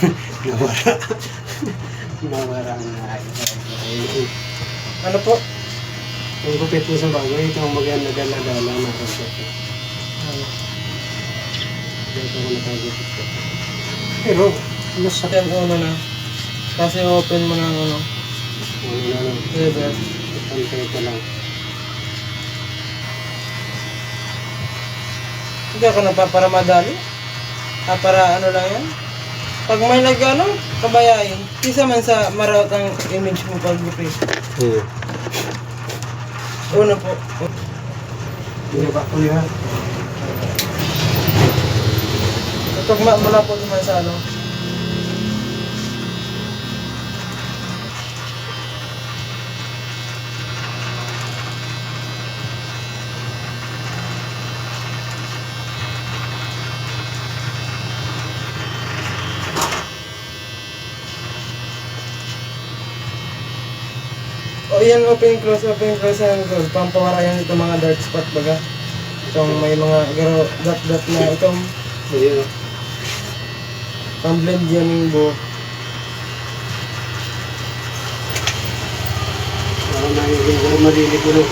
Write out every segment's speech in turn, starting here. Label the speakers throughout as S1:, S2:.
S1: Nawara. Nawara na ay.
S2: Ano po?
S1: Ang gupit mo sa bagay, ito ang maganda dala-dala na concept. Dito ko nakagupit ko. Pero, mas sa...
S2: Yan, uno na. Kasi open mo ng ano.
S1: Ano na lang.
S2: Lever.
S1: Pantay ko lang.
S2: Hindi ako para madali. Para ano lang yan. Pag may nag-ano, kabayain. Kisa man sa marawat ang image mo pag gupit. Una po.
S1: Binaba ko niya.
S2: Pag mula po naman sa ano. O yan, open close yan. Pampawara yan itong mga dark spot baga. Itong may mga dot na itong
S1: Ayun.
S2: pang-blend yan yung buhok.
S1: Ako nagiging marili ko na.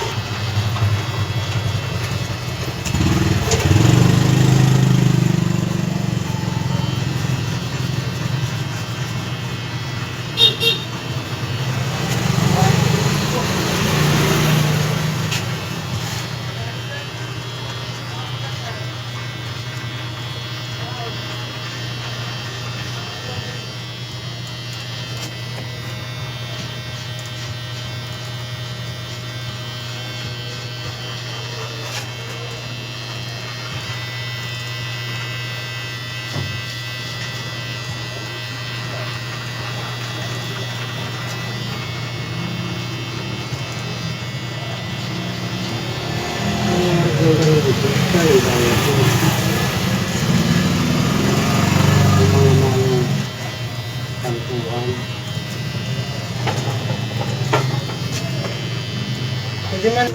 S2: Hindi man.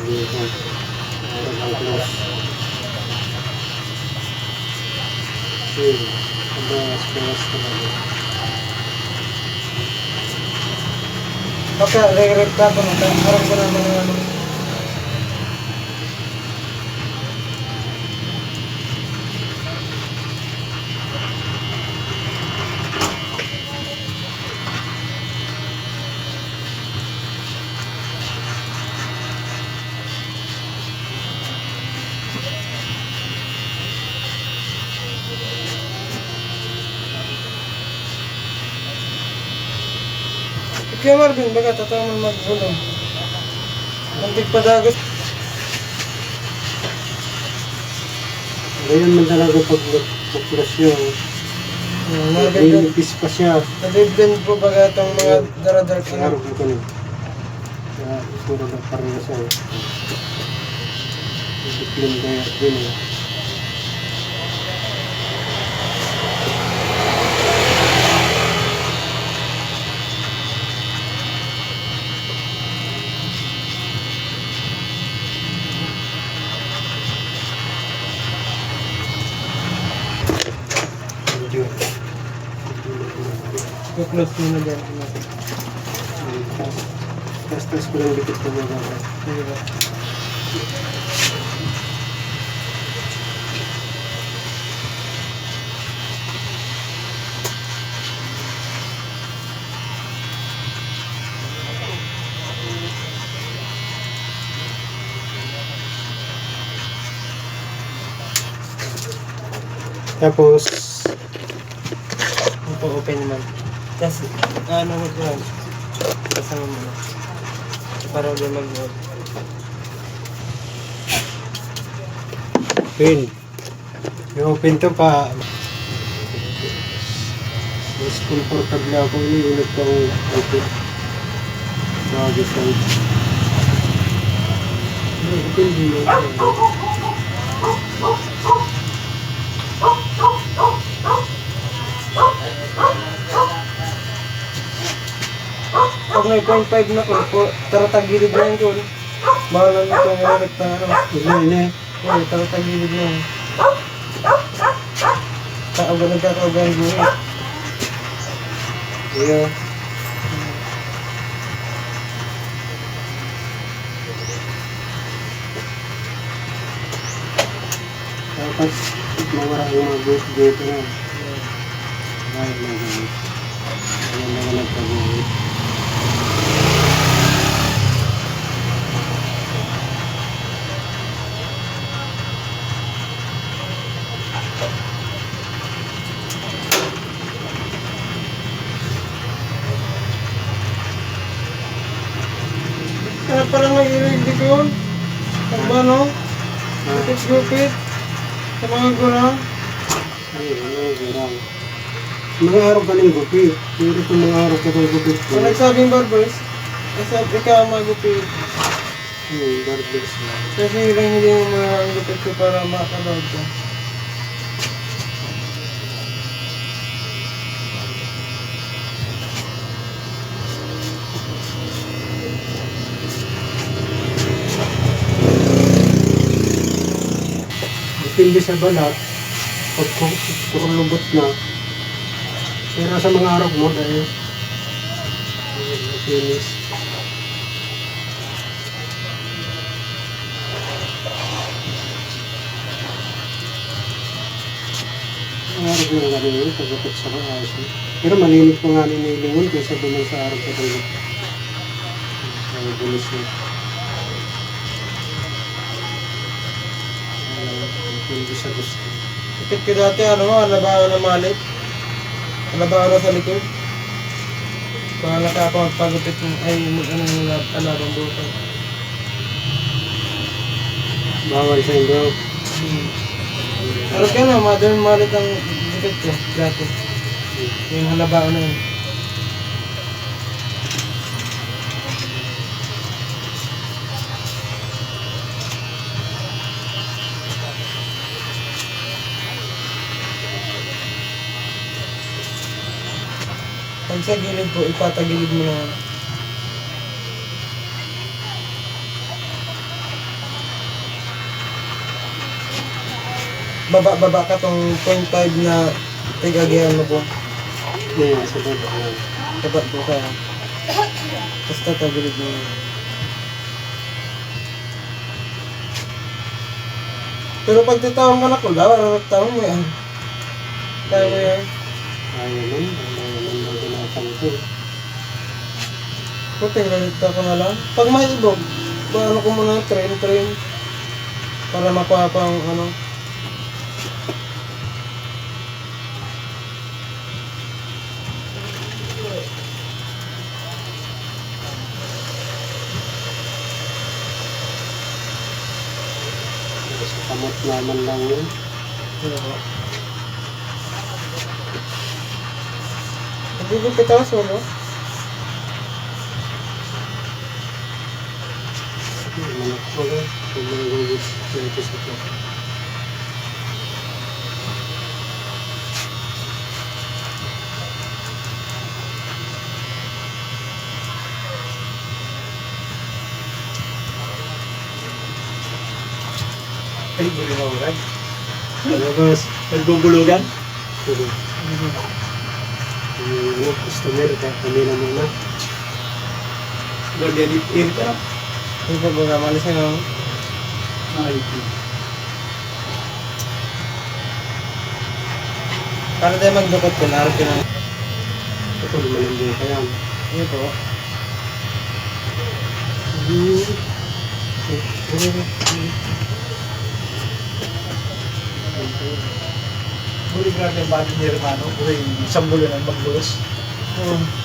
S2: Okay, re-rep ka po. Harap ko naman ng ano. Kaya Marvin, baga tatawa mo magbulong. Muntik pa dagos.
S1: Ngayon man talaga pag-plasyon.
S2: Marvin,
S1: Nilipis pa siya.
S2: nadiblend po baga itong mga dara-dark na.
S1: Harap mo ko nun. Kaya puro na pareho siya. Nilipin kaya din eh.
S2: I-close mo na dyan.
S1: Tapos ko lang dikit ko mga bata.
S2: Sige ba?
S1: Tapos,
S2: Open naman. Tapos, ano mo dyan? Kasama mo na. Para ulit mag-work.
S1: pin. I-open to pa. Mas komportable ako. Iniinit ko ang open. Bagay sa open din yun.
S2: Pag may 0.5 na ko, taratagilid na yun ko. Bahala na itong i-rep na ano.
S1: Ini.
S2: Oo, taratagilid na yun. Nagkakaugan yung buhay.
S1: Yeah. Dapat maraming mga gate na. Ay, mga gamit. Ayan mga nagkabuhit.
S2: Kaya parang nag-ilig yun. Ang ba no? Gupit-gupit. Sa mga gurang.
S1: Ay, mga gurang. Mga araw ka ng gupit. Pero kung mga araw ka ng gupit ko.
S2: Kung nagsabing barbers, ikaw magupit.
S1: Barbers na.
S2: Kasi lang hindi mo ang gupit ko para makabawag ka.
S1: Depende sa balat. Pag kurulubot na. Pero sa mga araw mo dahil finish. Ang araw lang gano'n yun, pagkapit sa ayos. Pero malinig pa nga ninilingon kaysa duman sa araw katulog. Ay, bulis na. Hindi siya gusto.
S2: Ikit ko dati halabaho na malit. Halabaho na sa likod. Kung nakakapagpagupit ay alabang buhay.
S1: Bawal sa inyo.
S2: Pero kaya na, modern malit ang gupit ko dati. Yung halabaho na yun. Pag sa gilid po, ipatagilid mo na. Baba ka tong 0.5 na tigagyan mo po.
S1: Yeah, sa baba lang.
S2: Baba po ka. Tapos tatagilid mo. Pero pag titawang ka na ko, tawang mo yan. Kaya mo yan.
S1: Ayaw naman. Ayaw naman ang tinatangkol.
S2: Puting lalita ko na lang. Pag may ibog, paano ko muna train. Para mapapang ano.
S1: Sa kamot naman lang yun.
S2: Nagigupit ako solo.
S1: Manak ko lang. Kung manggugit dito sa ito.
S3: Ay, bulugan.
S1: Ano boss?
S3: Nagbubulugan?
S1: Yung customer, kami na muna.
S3: Doon yan, air ka na.
S2: Hindi pa ba malis na lang.
S3: Ay,
S2: Para tayo magdukot ko, naroon ko na.
S1: Ito, malindi ka yan.
S2: Ano po?
S3: huli grabe yung bati ni Hermano. Huli, isang bulan ang magbulos.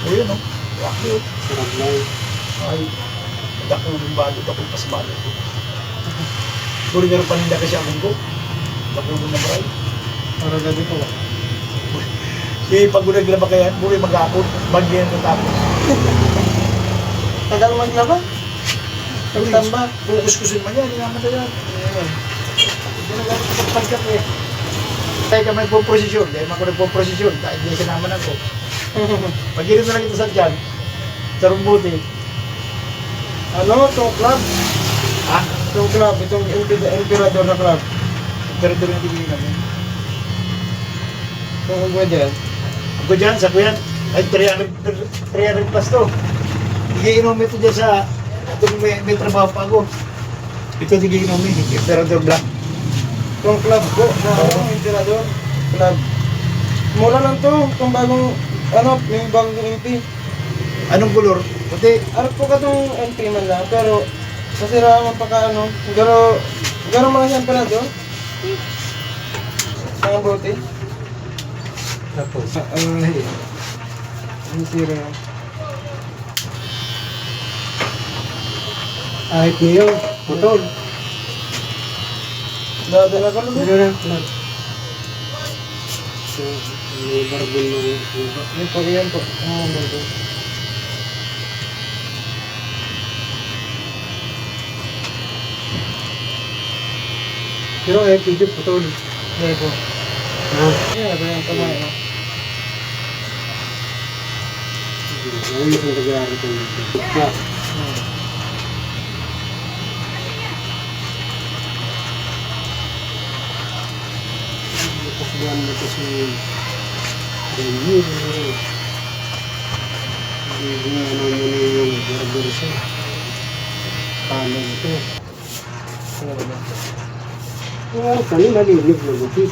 S3: O yun, no? Wakyo.
S1: Sarap lang.
S3: Ay, dako yung balot ako pas balot ko. Huli nga rin paninda kasi amin ko. Dako yung nabray.
S2: Para gabi po.
S3: Pag naglaba kaya, huli mag-aakot. Bagyan ng tapos.
S2: Tagal maglaba? Pagtamba.
S3: Kukuskusin man yan, hindi naman na yan. Hindi na lang ako pagkat eh. Kaya ka may po-prosesyon, dahil ako nagpo-prosesyon, dahil hindi sinama ako. Pag-irin na lang ito sa dyan, sa rumbuti.
S2: Ano? Itong club?
S3: Ha?
S2: Itong club, itong emperador na club.
S3: Pero doon yung tingin namin.
S2: Kung huwag mo dyan.
S3: Ako dyan, sa kuyan. Ay, 300 plus to. Igiinom ito dyan sa, doon may trabaho pa ako. Ito igiinom yung Emperador Black.
S2: Itong club ko, na Emperador. Club. Mura lang to, itong bagong, may bagong MP.
S3: Anong color? Puti.
S2: Arap ko ka itong MP man lang, pero masira man pa ka garo mga siya Emperador. Ang bote.
S1: Tapos,
S2: Ay, ang sira.
S1: ahit niyo, putol.
S2: Dadala ko
S1: Ano
S2: lang.
S1: na? So, may barbon na iba.
S2: Yan po, yan po. Ang bote.
S1: Pero ahit niyo, putol.
S2: Yan po.
S1: Ha?
S2: Yan po yung kamay.
S1: Ngayon yung nag-aaral ko dito. Yeah. Kapagyan mo ito si Daniel. Hindi nga naman yung barber siya. Paano ito?
S2: Ano ba ba?
S1: Kanina linig na buti.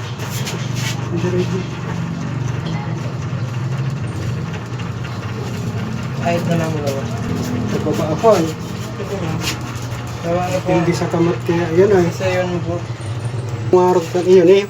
S1: Hindi rin.
S2: Kahit na lang mo ba?
S1: Nagbaba ako eh.
S2: Tawa na po.
S1: Hindi sa kamot kaya yan ay.
S2: Isa yun po.
S1: Umarog ka iyon eh.